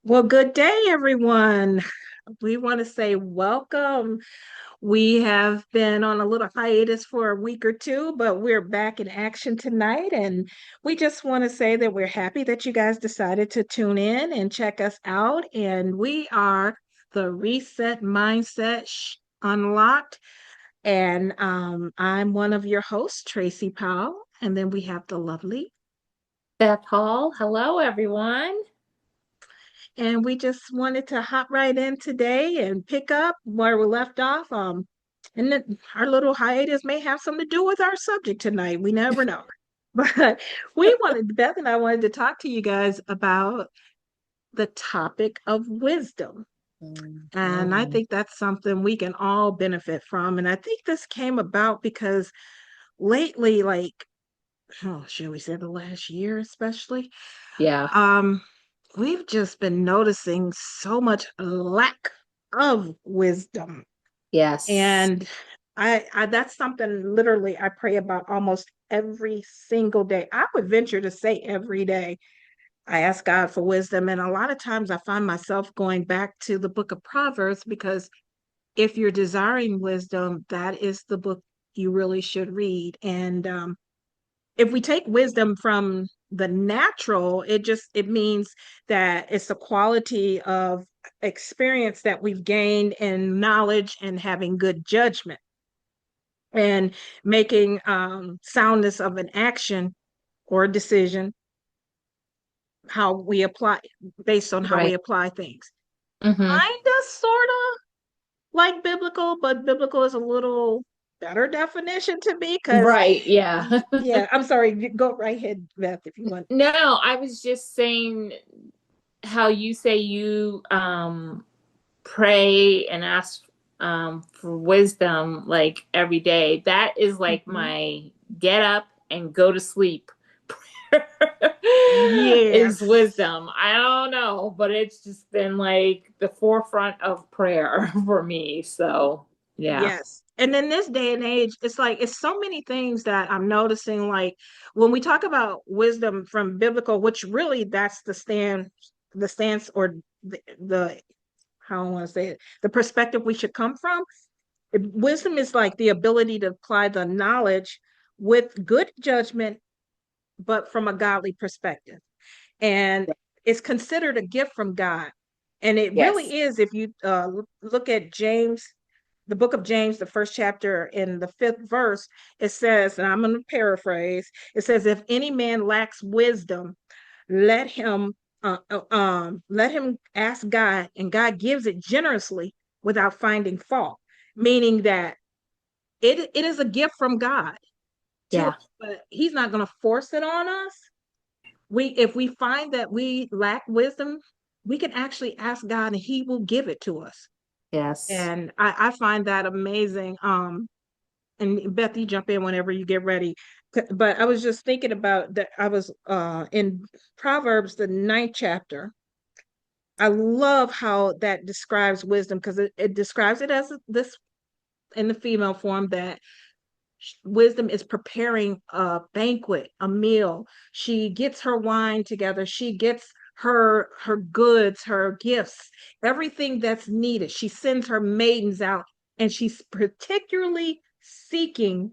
Well, good day, everyone. We want to say welcome. We have been on a little hiatus for a week or two, but we're back in action tonight. And we just want to say that we're happy that you guys decided to tune in and check us out. And we are the Reset Mindset Unlocked. And I'm one of your hosts, Tracy Powell. And then we have the lovely. Beth Hall. Hello, everyone. And we just wanted to hop right in today and pick up where we left off. And then our little hiatus may have something to do with our subject tonight. We never know. But Beth and I wanted to talk to you guys about the topic of wisdom. And I Mhm. think that's something we can all benefit from. And I think this came about because lately, shall we say the last year especially, Yeah. um, we've just been noticing so much lack of wisdom. Yes. And I that's something literally I pray about almost every single day. I would venture to say every day. I ask God for wisdom. And a lot of times I find myself going back to the book of Proverbs because if you're desiring wisdom, that is the book you really should read. And if we take wisdom from the natural, it means that it's a quality of experience that we've gained in knowledge and having good judgment and making soundness of an action or a decision how we apply based on how we Right. apply things. Hmm. Kind of sort of like biblical, but biblical is a little better definition to me because Right. Yeah. yeah, I'm sorry, go right ahead, Beth, if you want. No, I was just saying how you say you pray and ask for wisdom like every day. That is like Mhm. my get up and go to sleep is Yes. wisdom. I don't know, but it's just been like the forefront of prayer for me. So, yeah. Yes. And in this day and age, it's so many things that I'm noticing. Like when we talk about wisdom from biblical, which really that's the stance or the how I want to say it, the perspective we should come from. Wisdom is like the ability to apply the knowledge with good judgment, but from a godly perspective. And it's considered a gift from God. And it Yes. really is if you look at James, the book of James, the first chapter in the fifth verse, it says, and I'm going to paraphrase, it says, if any man lacks wisdom, let him let him ask God, and God gives it generously without finding fault. Meaning that it is a gift from God to Yeah. us, but He's not going to force it on us. We if we find that we lack wisdom, we can actually ask God, and He will give it to us. Yes. And I find that amazing. And Beth, you jump in whenever you get ready. But I was just thinking about that. I was in Proverbs, the ninth chapter. I love how that describes wisdom because it describes it as this in the female form that wisdom is preparing a banquet, a meal. She gets her wine together. She gets her goods, her gifts, everything that's needed. She sends her maidens out, and she's particularly seeking.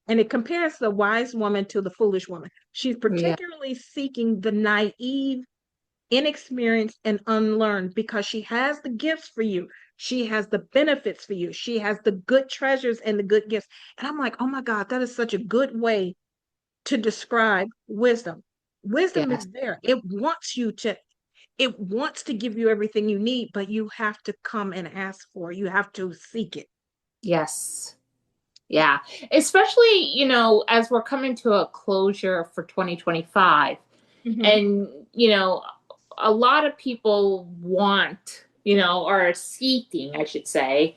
And it compares the wise woman to the foolish woman. She's Yeah. particularly seeking the naive, inexperienced, and unlearned because she has the gifts for you. She has the benefits for you. She has the good treasures and the good gifts. And I'm like, oh my God, that is such a good way to describe wisdom. Wisdom Yes. is there. It wants to give you everything you need, but you have to come and ask for it. You have to seek it. Yes. Yeah. Especially, as we're coming to a closure for 2025. Mhm. And, a lot of people want, are seeking, I should say,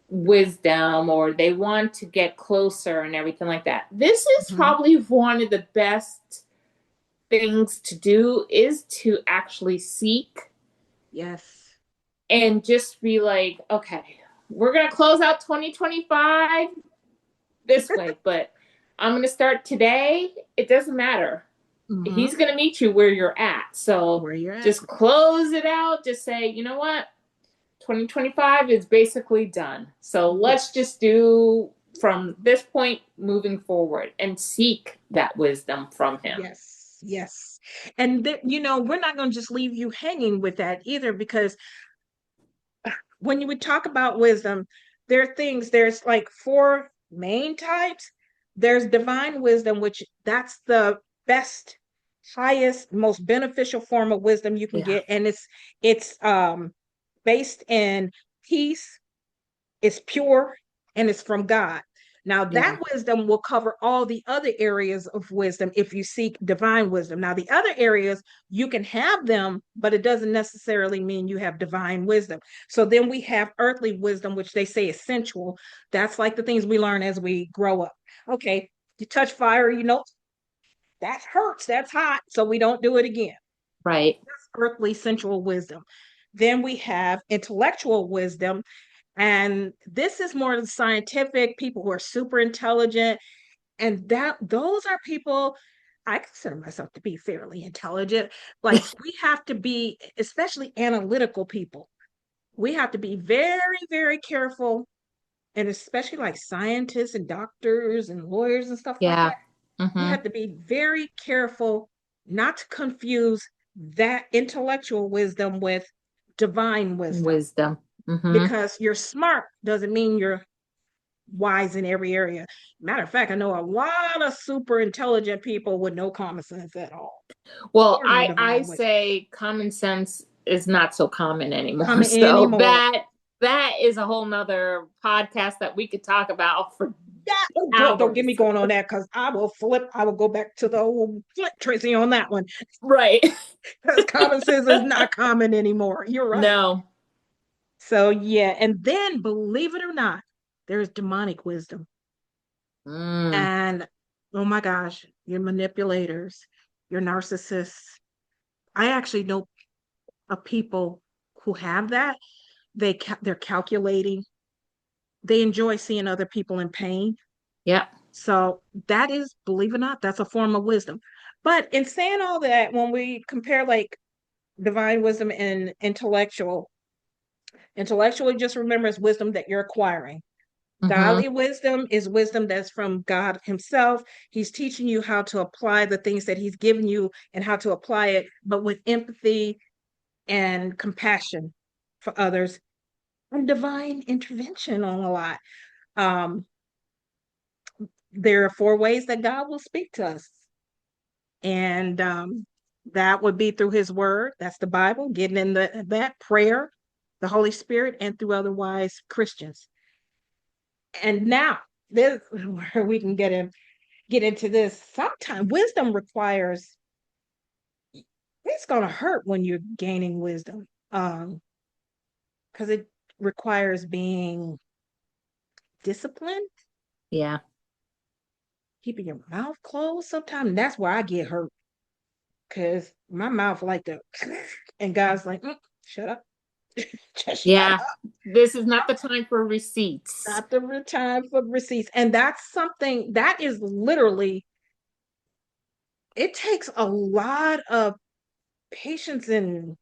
wisdom, or they want to get closer and everything like that. This is Mhm. probably one of the best things to do is to actually seek Yes. and just be like, okay, we're going to close out 2025 this way, but I'm going to start today. It doesn't matter. Mm-hmm. He's going to meet you where you're at. So Where you're at. just close it out. Just say, you know what? 2025 is basically done. So let's Yes. just do from this point moving forward and seek that wisdom from him. Yes. Yes. And we're not going to just leave you hanging with that either, because when you would talk about wisdom, there's like four main types. There's divine wisdom, which that's the best, highest, most beneficial form of wisdom you can Yeah. get. And it's based in peace, it's pure, and it's from God. Now, Yeah. that wisdom will cover all the other areas of wisdom if you seek divine wisdom. Now, the other areas, you can have them, but it doesn't necessarily mean you have divine wisdom. So then we have earthly wisdom, which they say is sensual. That's like the things we learn as we grow up. Okay, you touch fire, that hurts, that's hot, so we don't do it again. Right. That's earthly sensual wisdom. Then we have intellectual wisdom, and this is more the scientific people who are super intelligent. And those are people, I consider myself to be fairly intelligent. Like, we have to be, especially analytical people, we have to be very, very careful. And especially like scientists and doctors and lawyers and stuff like Yeah. that, you Mm-hmm. have to be very careful not to confuse that intellectual wisdom with divine wisdom, Wisdom. Mm-hmm. because you're smart doesn't mean you're wise in every area. Matter of fact, I know a lot of super intelligent people with no common sense at all, Well, or no I divine wisdom. say common sense is not so common anymore. Common So anymore. that is a whole nother podcast that we could talk about for Yeah, oh girl, don't get me hours. going on that, because I will flip. I will go back to the old flip Tracy on that one, Right. because common sense is not common anymore. You're right. No. So yeah, and then believe it or not, there's demonic wisdom. Mm, And oh my gosh, your manipulators, your narcissists. I actually know of people who have that. They're calculating. They enjoy seeing other people in pain. yeah. So that is, believe it or not, that's a form of wisdom. But in saying all that, when we compare like divine wisdom and intellectually, just remember it's wisdom that you're acquiring. Mm-hmm. Godly wisdom is wisdom that's from God Himself. He's teaching you how to apply the things that He's given you and how to apply it, but with empathy and compassion for others, and divine intervention on a lot. Um, there are four ways that God will speak to us, and that would be through His Word. That's the Bible. Getting in that prayer, the Holy Spirit, and through otherwise Christians. And now this is where we can get into this. Sometimes wisdom requires, it's going to hurt when you're gaining wisdom, because it requires being disciplined, Yeah. keeping your mouth closed sometimes. That's where I get hurt, because my mouth like to, and God's like, shut up, just shut Yeah. up. This is not the time for receipts. Not the time for receipts. And that's something that is literally, it takes a lot of patience and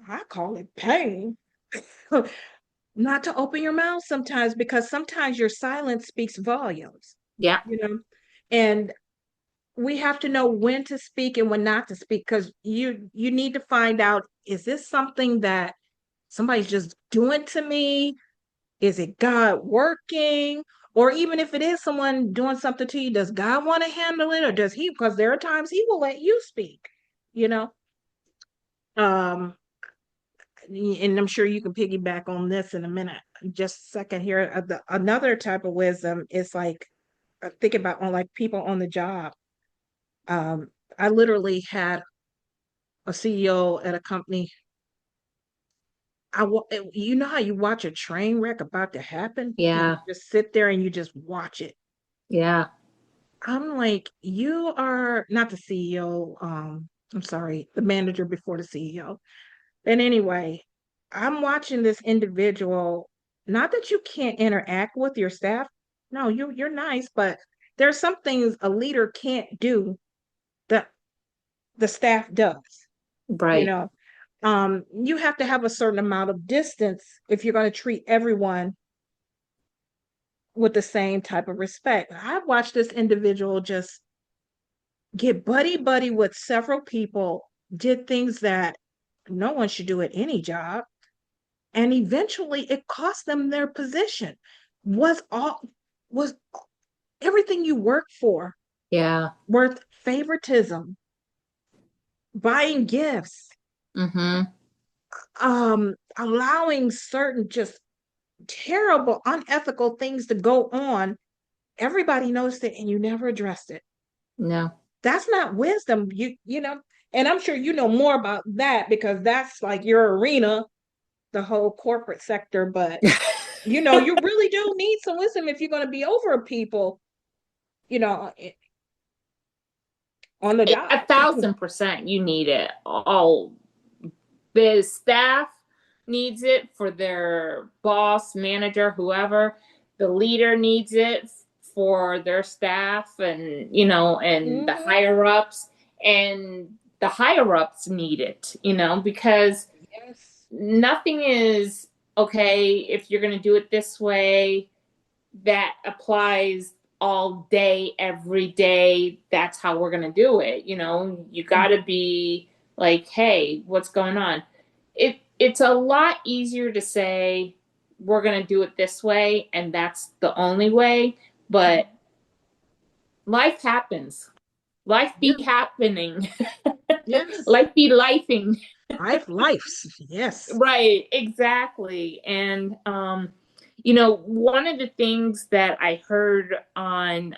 I call it pain not to open your mouth sometimes, because sometimes your silence speaks volumes, Yeah. you know, and we have to know when to speak and when not to speak, because you need to find out, is this something that somebody's just doing to me? Is it God working? Or even if it is someone doing something to you, does God want to handle it, or does He? Because there are times He will let you speak, you know. Um, and I'm sure you can piggyback on this in a minute. Just a second here. Another type of wisdom is like, think about on like people on the job. Um, I literally had a CEO at a company. You know how you watch a train wreck about to happen, and you Yeah. just sit there and you just watch it. Yeah. I'm like, you are not the CEO. I'm sorry, the manager before the CEO. And anyway, I'm watching this individual, not that you can't interact with your staff. No, you're nice, but there's some things a leader can't do that the staff does, you Right. know. You have to have a certain amount of distance if you're going to treat everyone with the same type of respect. I watched this individual just get buddy buddy with several people, did things that no one should do at any job, and eventually it cost them their position. Was all was everything you work for Yeah. worth favoritism, buying gifts, Mm-hmm. allowing certain just terrible, unethical things to go on? Everybody noticed it and you never addressed it. No. That's not wisdom. You know, and I'm sure you know more about that because that's like your arena, the whole corporate sector. But you know, you really do need some wisdom if you're going to be over people, you know, on the job. 1,000% you need it. All the staff needs it for their boss, manager, whoever. The leader needs it for their staff, and and the Mhm. higher ups, and the higher ups need it, because Yes. nothing is okay if you're going to do it this way. That applies all day, every day. That's how we're going to do it. You got to be like, hey, what's going on? It's a lot easier to say we're going to do it this way and that's the only way, but life happens. Life Yeah. be happening. Yes. Life be lifing. Lives. Yes. Right, exactly. And one of the things that I heard on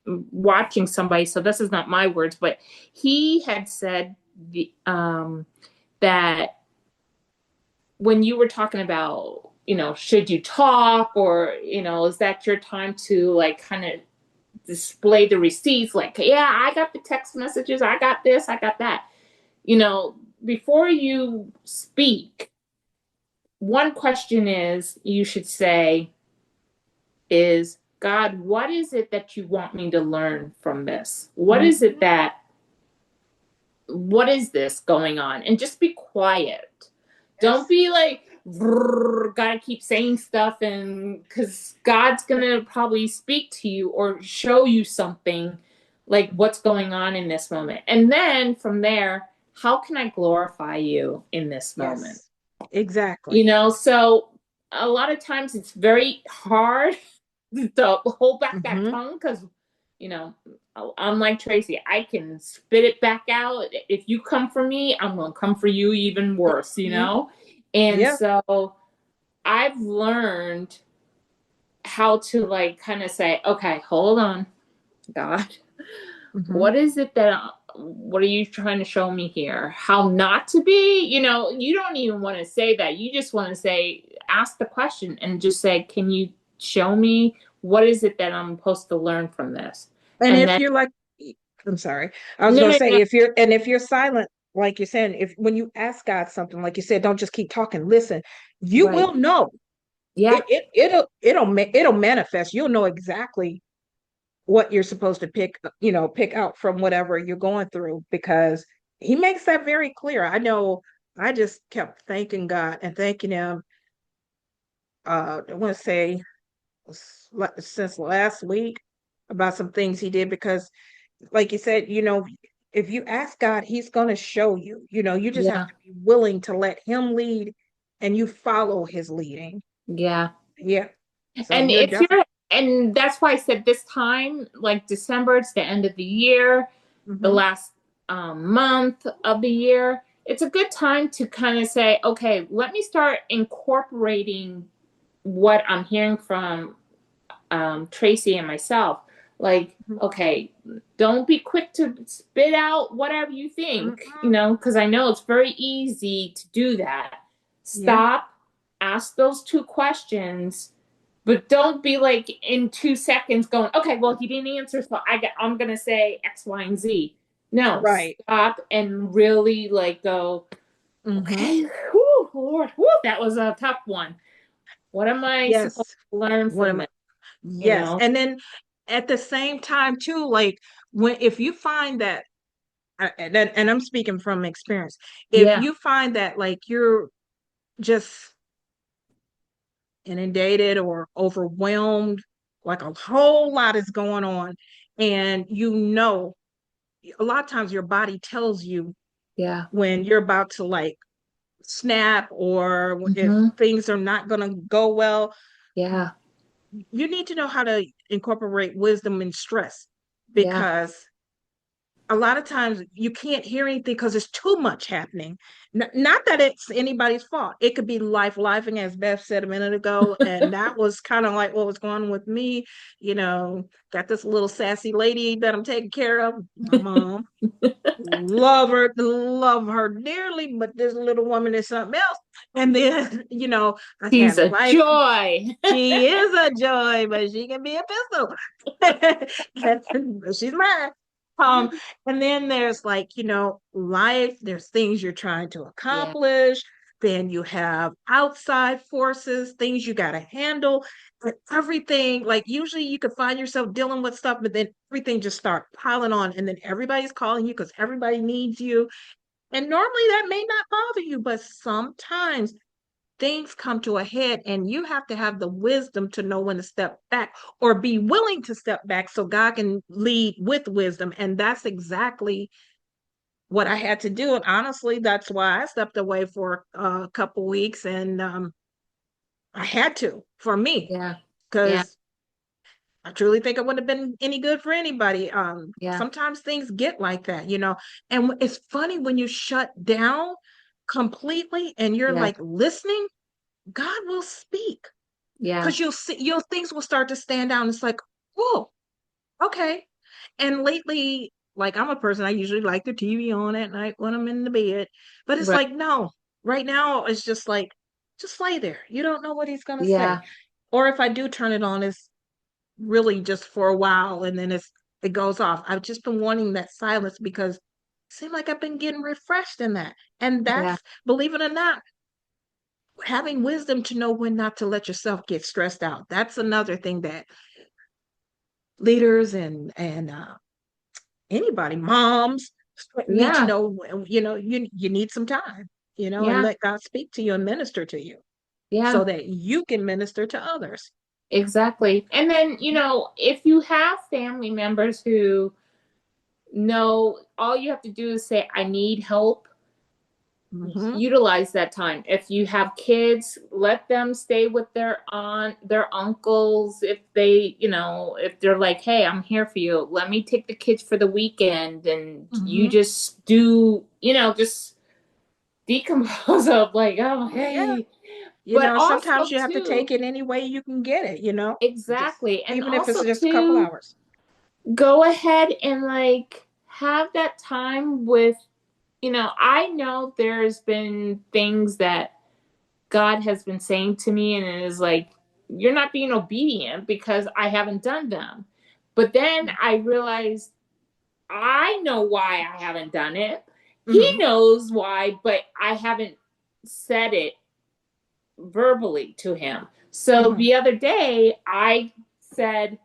watching somebody, so this is not my words, but he had said that when you were talking about, should you talk, or, is that your time to like kind of display the receipts, like, yeah, I got the text messages, I got this, I got that. Before you speak, one question is you should say is, God, what is it that you want me to learn from this? Mhm. What is this going on? And just be quiet. Don't Yes. be like, gotta keep saying stuff, and because God's gonna probably speak to you or show you something, like what's going on in this moment. And then from there, how can I glorify you in this moment? Yes. Exactly. So a lot of times it's very hard to hold back that Hmm. tongue, because you know I'm like Tracy, I can spit it back out. If you come for me, I'm gonna come for you even worse. Hmm. And Yeah. so I've learned how to like kind of say, okay, hold on, God, Hmm. what is it that what are you trying to show me here? How not to be? You don't even want to say that. You just want to say, ask the question and just say, can you show me what is it that I'm supposed to learn from this? And And if then, you're like, I'm sorry, I was no, going to no, say, no, if you're silent, like you're saying, if when you ask God something, like you said, don't just keep talking, listen, you right. will know. Yeah, It'll manifest. You'll know exactly what you're supposed to pick out from whatever you're going through because he makes that very clear. I know I just kept thanking God and thanking him. I want to say since last week about some things he did because like you said, if you ask God, he's going to show you. You just have yeah, to be willing to let him lead and you follow his leading. yeah. Yeah. So And you're if definitely. you're, and that's why I said this time, like December, it's the end of the year, the Hmm. last month of the year. It's a good time to kind of say, okay, let me start incorporating what I'm hearing from Tracy and myself. Like, okay, don't be quick to spit out whatever you think, Hmm. because I know it's very easy to do that. Yeah. Stop, ask those two questions, but don't be like in 2 seconds going, okay, well, he didn't answer, so I'm gonna say X, Y, and Z. No, Right. stop and really like go, Hmm. okay, whew, Lord, whew, that was a tough one. What am I supposed Yes. to learn What from am this? you Yes. know? And then at the same time too, like when if you find that and I'm speaking from experience, if Yeah, you find that like you're just inundated or overwhelmed, like a whole lot is going on, and a lot of times your body tells you yeah, when you're about to like snap or if hmm, things are not going to go well. yeah, You need to know how to incorporate wisdom and stress, yeah, because a lot of times you can't hear anything because there's too much happening. Not that it's anybody's fault. It could be living, as Beth said a minute ago. And that was kind of like what was going on with me. Got this little sassy lady that I'm taking care of, my mom. Love her dearly, but this little woman is something else. And then, I she's had a life. joy. She is a joy, but she can be a pistol. She's mine. Um, and then there's like, life, there's things you're trying to Yeah, accomplish. Then you have outside forces, things you got to handle. But everything, like usually you could find yourself dealing with stuff, but then everything just start piling on. And then everybody's calling you because everybody needs you. And normally that may not bother you, but sometimes things come to a head and you have to have the wisdom to know when to step back or be willing to step back so God can lead with wisdom. And that's exactly what I had to do. And honestly, that's why I stepped away for a couple weeks. And I had to, for me, yeah, yeah, because I truly think it wouldn't have been any good for anybody. yeah, Sometimes things get like that. And it's funny when you shut down completely and you're yeah, like listening, God will speak. yeah, Because you'll see your things will start to stand out. And it's like, whoa, okay. And lately, like I'm a person, I usually like the TV on at night when I'm in the bed. But it's right, like, no, right now it's just like, just lay there. You don't know what he's gonna say. yeah, Or if I do turn it on, it's really just for a while and then it goes off. I've just been wanting that silence because it seems like I've been getting refreshed in that. And yeah, that's, believe it or not, having wisdom to know when not to let yourself get stressed out. That's another thing that leaders and anybody, moms, need to yeah, know. You need some time, and yeah, let God speak to you and minister to you yeah. so that you can minister to others. Exactly. And then, if you have family members who know all you have to do is say, I need help, Hmm. utilize that time. If you have kids, let them stay with their uncles. If they, if they're like, hey, I'm here for you, let me take the kids for the weekend and you Hmm. just do, just decompose of like, oh, Yeah. hey. But Sometimes also, you have to too, take it any way you can get it, just exactly. And even if it's also, just a couple too, hours. go ahead and like have that time with, I know there's been things that God has been saying to me, and it is like, you're not being obedient because I haven't done them. But then I realized I know why I haven't done it. He Hmm. knows why, but I haven't said it verbally to him. So Hmm. the other day, I said,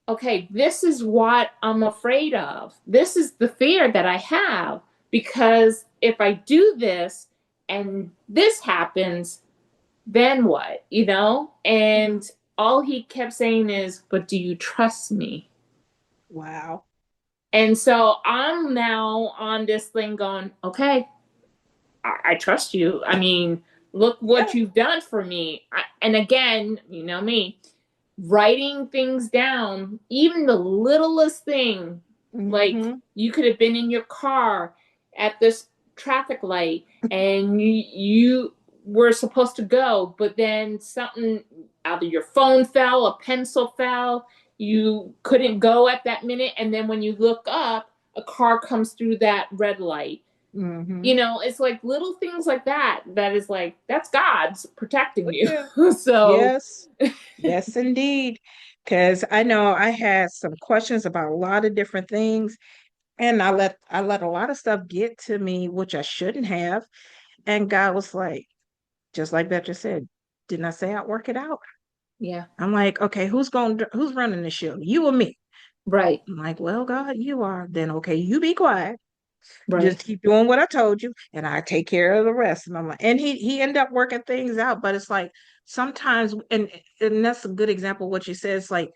okay, this is what I'm afraid of. This is the fear that I have because if I do this and this happens, then what? Hmm. And all he kept saying is, but do you trust me? Wow. And so I'm now on this thing going, okay, I trust you. I mean, look Yeah. what you've done for me. And again, me, writing things down, even the littlest thing, like Hmm. you could have been in your car at this traffic light and you were supposed to go, but then something, either your phone fell, a pencil fell, you couldn't go at that minute, and then when you look up, a car comes through that red light. Hmm. It's like little things like that, that is like, that's God's protecting Oh, you. yeah. So Yes. Yes, indeed. Because I know I had some questions about a lot of different things, and I let a lot of stuff get to me, which I shouldn't have. And God was like, just like Betcha said, didn't I say I'd work it out? Yeah. I'm like, okay, who's running the show? You or me? Right. I'm like, well, God, you are. Then okay, you be quiet. Just Right. keep doing what I told you, and I take care of the rest. And I'm like, and he ended up working things out. But it's like sometimes, and that's a good example of what you said. It's like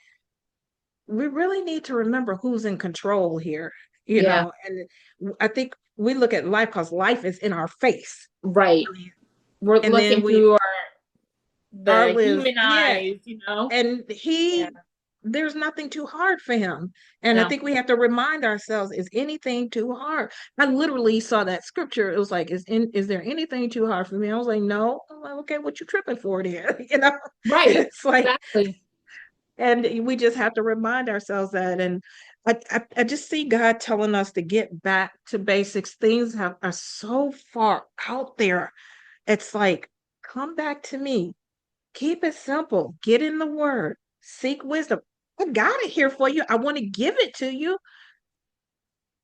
we really need to remember who's in control here, Yeah. And I think we look at life because life is in our face, Right. We're and then looking we through our the lives, human yeah. eyes, you know? And Yeah. there's nothing too hard for him. And I No. think we have to remind ourselves, is anything too hard? I literally saw that scripture. It was like, is there anything too hard for me? I was like, no. I'm like, okay, what you tripping for there? Right. It's like, Exactly. and we just have to remind ourselves that. And I just see God telling us to get back to basics. Things are so far out there. It's like, come back to me. Keep it simple. Get in the word. Seek wisdom. I got it here for you. I want to give it to you,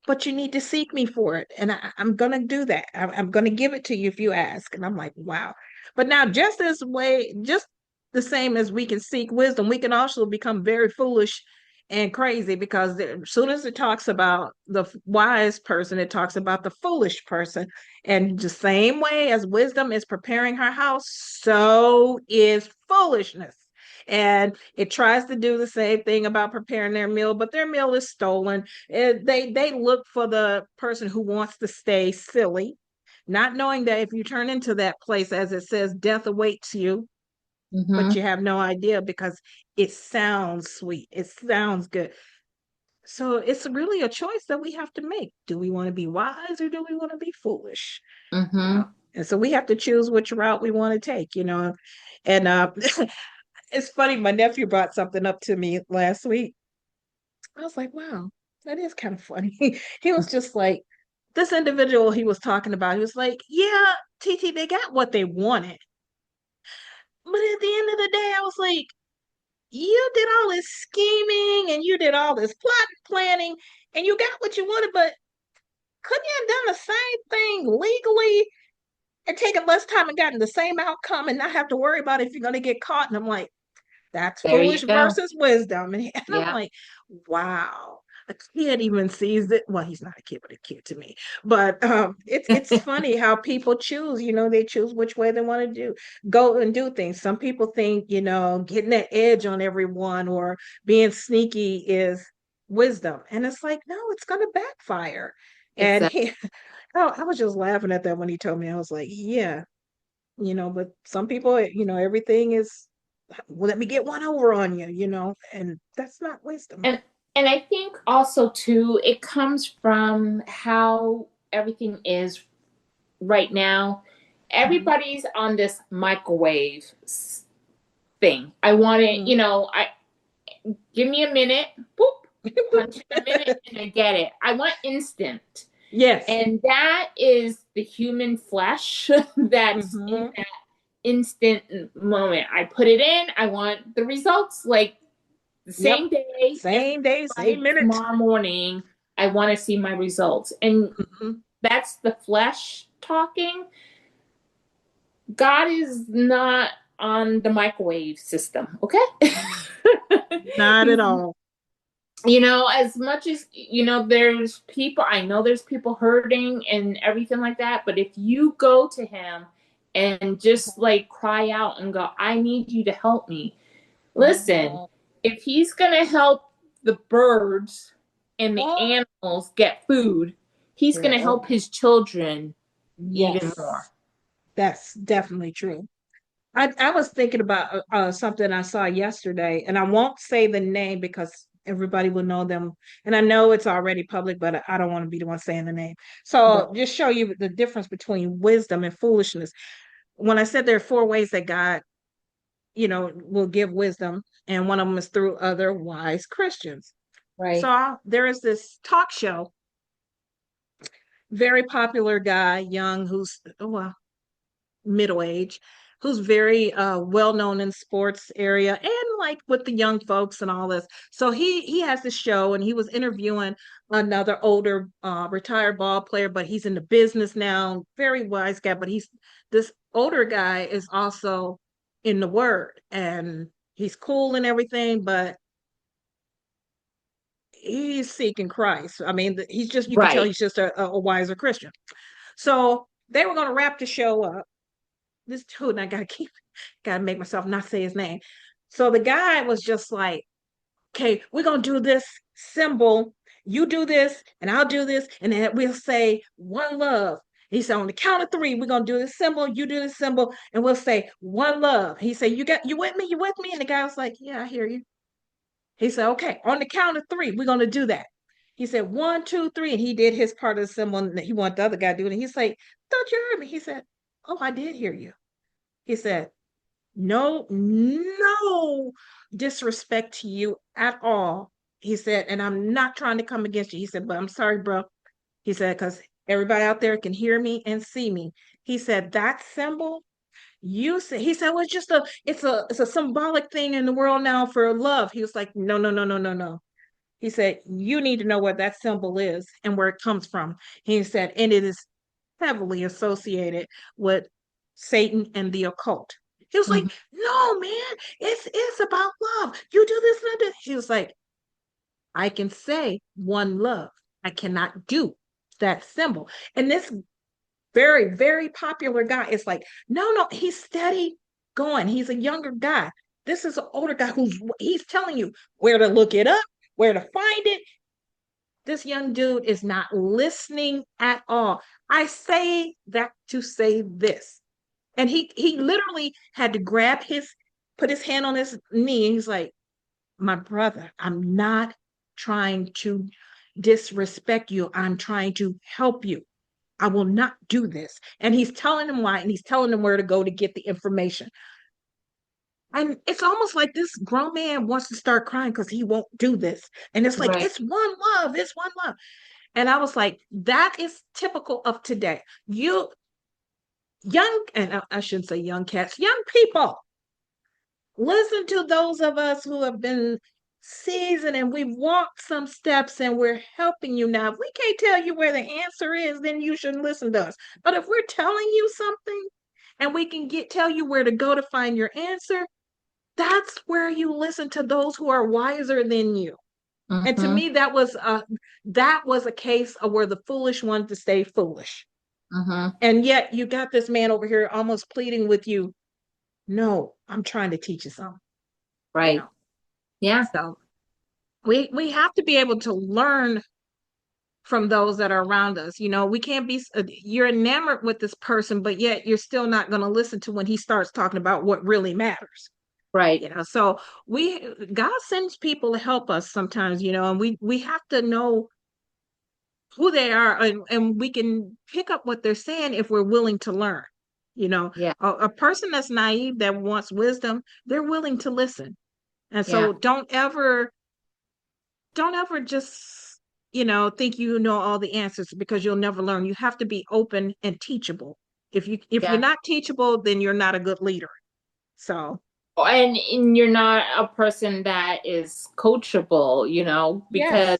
but you need to seek me for it. And I'm going to do that. I'm going to give it to you if you ask. And I'm like, wow. But now, just the same as we can seek wisdom, we can also become very foolish and crazy because as soon as it talks about the wise person, it talks about the foolish person. And the same way as wisdom is preparing her house, so is foolishness. And it tries to do the same thing about preparing their meal, but their meal is stolen. They look for the person who wants to stay silly, not knowing that if you turn into that place, as it says, death awaits you, but Mm-hmm. you have no idea because it sounds sweet, it sounds good. So it's really a choice that we have to make. Do we want to be wise or do we want to be foolish? Mm-hmm. And so we have to choose which route we want to take, And it's funny, my nephew brought something up to me last week. I was like, wow, that is kind of funny. He was just like, this individual he was talking about, he was like, yeah, TT, they got what they wanted. But at the end of the day, I was like, you did all this scheming and you did all this plot planning and you got what you wanted, but couldn't you have done the same thing legally and taken less time and gotten the same outcome and not have to worry about if you're going to get caught? And I'm like, that's There you foolish go. versus wisdom. And I'm Yeah. like, wow. A kid even sees it. Well, he's not a kid, but a kid to me. But it's funny how people choose. They choose which way they want to go and do things. Some people think getting that edge on everyone or being sneaky is wisdom, and it's like no, it's going to backfire. And Exactly. oh, I was just laughing at that when he told me. I was like, yeah, but some people, everything is, well, let me get one over on you, and that's not wisdom. And I think also too, it comes from how everything is right now. Mhm. Everybody's on this microwave thing. I want it, Mhm. I give me a minute, boop, punch in a minute and I get it. I want instant. Yes. And that is the human flesh that's in Hmm. that instant moment. I put it in, I want the results like the Yep. same day, Same day, by same minute. tomorrow morning. I want to see my results. And Hmm. that's the flesh talking. God is not on the microwave system, okay? Not at He's, all. as much as, there's people, I know there's people hurting and everything like that, but if you go to him and just like cry out and go, I need you to help me. Listen, Mhm. if he's going to help the birds and the animals get food, he's going to Yeah. help his children even more. Yes, that's definitely true. I was thinking about something I saw yesterday, and I won't say the name because everybody will know them. And I know it's already public, but I don't want to be the one saying the name. Right. So just show you the difference between wisdom and foolishness. When I said there are four ways that God, will give wisdom, and one of them is through other wise Christians. So Right. there is this talk show, very popular guy, young, who's well, middle age, who's very well known in sports area and like with the young folks and all this. So he has this show and he was interviewing another older retired ball player, but he's in the business now, very wise guy, but he's this older guy is also in the word. And He's cool and everything, but he's seeking Christ. I mean, he's just, you can tell Right. he's just a wiser Christian. So they were going to wrap the show up. This dude, and I gotta make myself not say his name. So the guy was just like, okay, we're gonna do this symbol. You do this, and I'll do this, and then we'll say one love. He said, on the count of three, we're gonna do this symbol, you do this symbol, and we'll say one love. He said, you with me? You with me? And the guy was like, yeah, I hear you. He said, okay, on the count of three, we're gonna do that. He said, one, two, three, and he did his part of the symbol, and he wanted the other guy to do it. And he's like, thought you heard me. He said, oh, I did hear you. He said, no, no disrespect to you at all. He said, and I'm not trying to come against you. He said, but I'm sorry, bro. He said, because everybody out there can hear me and see me. He said, that symbol, you said, he said, well, it's a symbolic thing in the world now for love. He was like, no, no, no, no, no, no. He said, you need to know what that symbol is and where it comes from. He said, and it is heavily associated with Satan and the occult. He was like, Mhm. no, man, it's about love. You do this and that. He was like, I can say one love. I cannot do that symbol. And this very, very popular guy is like, no, no, he's steady going. He's a younger guy. This is an older guy he's telling you where to look it up, where to find it. This young dude is not listening at all. I say that to say this. And he literally had to put his hand on his knee. And he's like, my brother, I'm not trying to disrespect you. I'm trying to help you. I will not do this. And he's telling him why, and he's telling him where to go to get the information. And it's almost like this grown man wants to start crying because he won't do this. And it's like, Right. it's one love, it's one love. And I was like, that is typical of today. You young, and I shouldn't say young cats, young people, listen to those of us who have been seasoned and we've walked some steps and we're helping you now. If we can't tell you where the answer is, then you shouldn't listen to us. But if we're telling you something and we can tell you where to go to find your answer, that's where you listen to those who are wiser than you. And to Mm-hmm. me, that was a case of where the foolish wanted to stay foolish. Mm-hmm. And yet you got this man over here almost pleading with you, no, I'm trying to teach you something, you Right. know. Yeah. So we have to be able to learn from those that are around us. You know, we can't be you're enamored with this person, but yet you're still not going to listen to when he starts talking about what really matters. Right. You know, so we God sends people to help us sometimes, you know, and we have to know who they are, and we can pick up what they're saying if we're willing to learn. You know, Yeah. a person that's naive that wants wisdom, they're willing to listen. And Yeah. so don't ever just, think you know all the answers, because you'll never learn. You have to be open and teachable. If you're Yeah. not teachable, then you're not a good leader. So, And you're not a person that is coachable, because yes,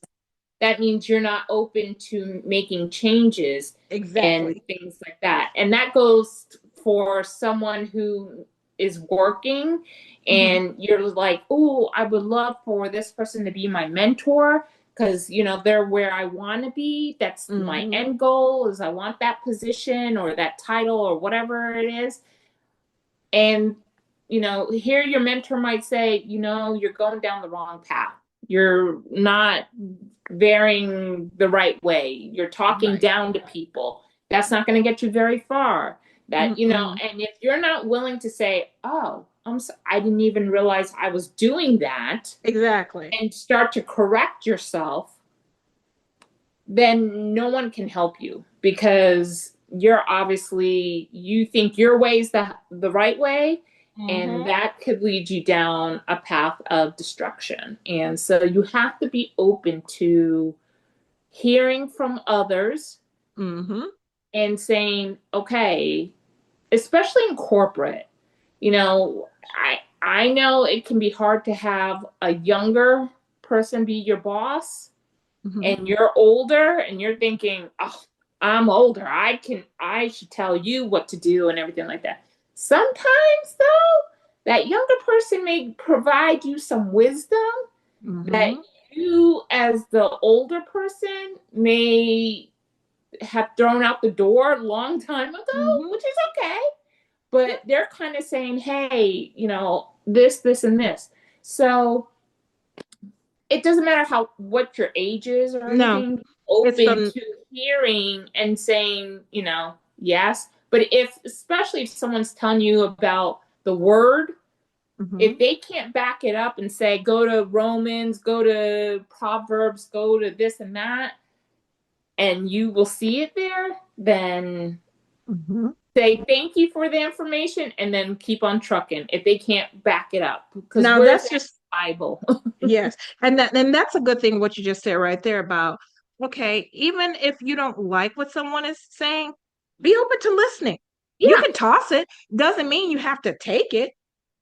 that means you're not open to making changes and exactly. things like that. And that goes for someone who is working Hmm. and you're like, oh, I would love for this person to be my mentor because, they're where I want to be. That's my Hmm. end goal is I want that position or that title or whatever it is. And, here your mentor might say, you're going down the wrong path. You're not varying the right way. You're talking Right. down to people. That's not going to get you very far. That, Mm-mm. and if you're not willing to say, oh, I didn't even realize I was doing that, Exactly. and start to correct yourself, then no one can help you because you think your way is the right way, and Hmm. that could lead you down a path of destruction. And so you have to be open to hearing from others Hmm. and saying, okay, especially in corporate, I know it can be hard to have a younger person be your boss Hmm. and you're older and you're thinking, oh, I'm older. I should tell you what to do and everything like that. Sometimes though, that younger person may provide you some wisdom that Mm-hmm. you, as the older person, may have thrown out the door a long time ago, Mm-hmm. which is okay. But they're kind of saying, hey, this, and this. So it doesn't matter what your age is or No, anything, it's open the to hearing and saying, yes. But especially if someone's telling you about the word, mm-hmm. if they can't back it up and say, go to Romans, go to Proverbs, go to this and that, and you will see it there, then Mm-hmm. say thank you for the information and then keep on trucking if they can't back it up. Because Now where's that's that just Bible? yes, and that's a good thing what you just said right there about okay, even if you don't like what someone is saying, be open to listening. You Yeah, can toss it, doesn't mean you have to take it,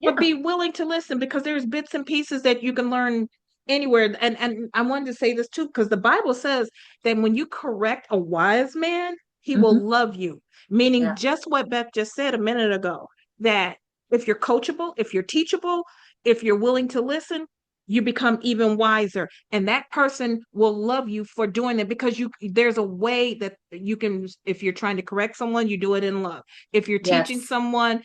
but yeah. be willing to listen because there's bits and pieces that you can learn anywhere. And I wanted to say this too because the Bible says that when you correct a wise man, he will Mm-hmm. love you. Meaning Yeah. just what Beth just said a minute ago, that if you're coachable, if you're teachable, if you're willing to listen, you become even wiser, and that person will love you for doing it because there's a way that you can, if you're trying to correct someone, you do it in love. If you're teaching Yes. someone,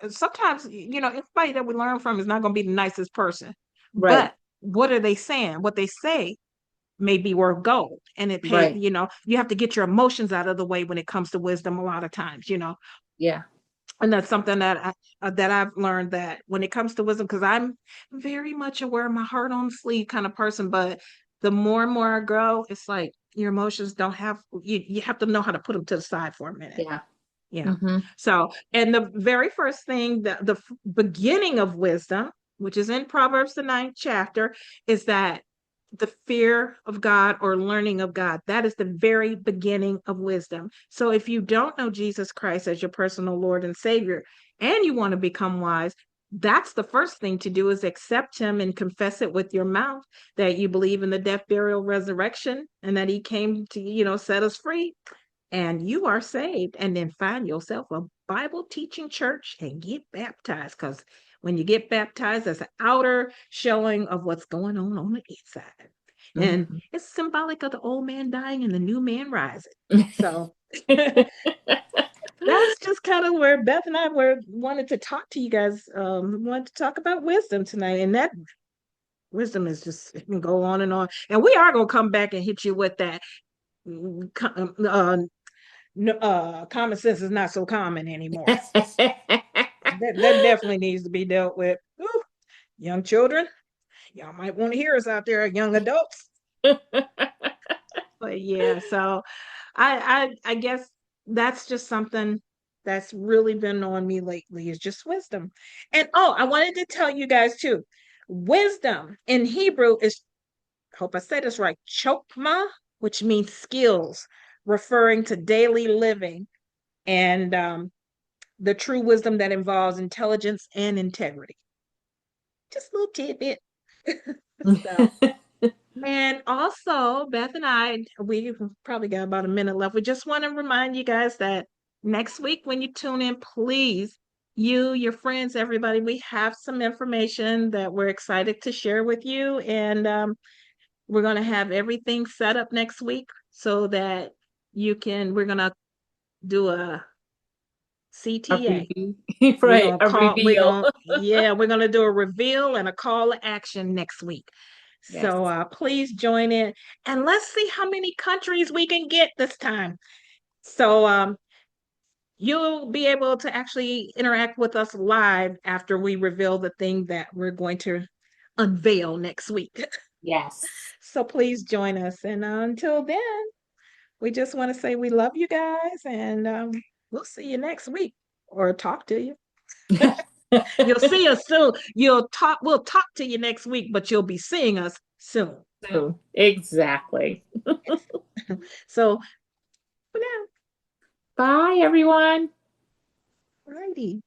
sometimes everybody that we learn from is not going to be the nicest person, Right. but what are they saying? What they say may be worth gold, and Right. you have to get your emotions out of the way when it comes to wisdom a lot of times, Yeah. and that's something that I've learned, that when it comes to wisdom, because I'm very much aware of my heart on the sleeve kind of person, but the more and more I grow, it's like your emotions don't have you have to know how to put them to the side for a minute. Yeah. Yeah. Mm-hmm. So, and the very first thing, the beginning of wisdom, which is in Proverbs the ninth chapter, is that the fear of God or learning of God. That is the very beginning of wisdom. So if you don't know Jesus Christ as your personal Lord and Savior, and you want to become wise, that's the first thing to do is accept him and confess it with your mouth that you believe in the death, burial, resurrection, and that he came to, set us free, and you are saved. And then find yourself a Bible teaching church and get baptized, because when you get baptized, that's an outer showing of what's going on the inside. And Mm-hmm. it's symbolic of the old man dying and the new man rising. So that's just kind of where Beth and I wanted to talk to you guys. Wanted to talk about wisdom tonight, and that wisdom is just, it can go on and on. And we are gonna come back and hit you with that. Common sense is not so common anymore. That definitely needs to be dealt with. Ooh, young children, y'all might want to hear us out there, young adults. But yeah, so I guess that's just something that's really been on me lately, is just wisdom. And oh, I wanted to tell you guys too, wisdom in Hebrew is, hope I said this right, chokmah, which means skills, referring to daily living, and the true wisdom that involves intelligence and integrity. Just a little tidbit. So, and also, Beth and I, we probably got about a minute left. We just want to remind you guys that next week when you tune in, please, you, your friends, everybody, we have some information that we're excited to share with you. And we're going to have everything set up next week so that we're going to do a A CTA. review. We're Right. gonna A call, reveal. we're gonna do a reveal and a call to action next week. Yes. So please join in, and let's see how many countries we can get this time. So you'll be able to actually interact with us live after we reveal the thing that we're going to unveil next week. Yes. So please join us. And until then, we just want to say we love you guys, and we'll see you next week or talk to you. You'll see us soon. We'll talk to you next week, but you'll be seeing us soon. Soon. Exactly. So for now, Bye, everyone. righty.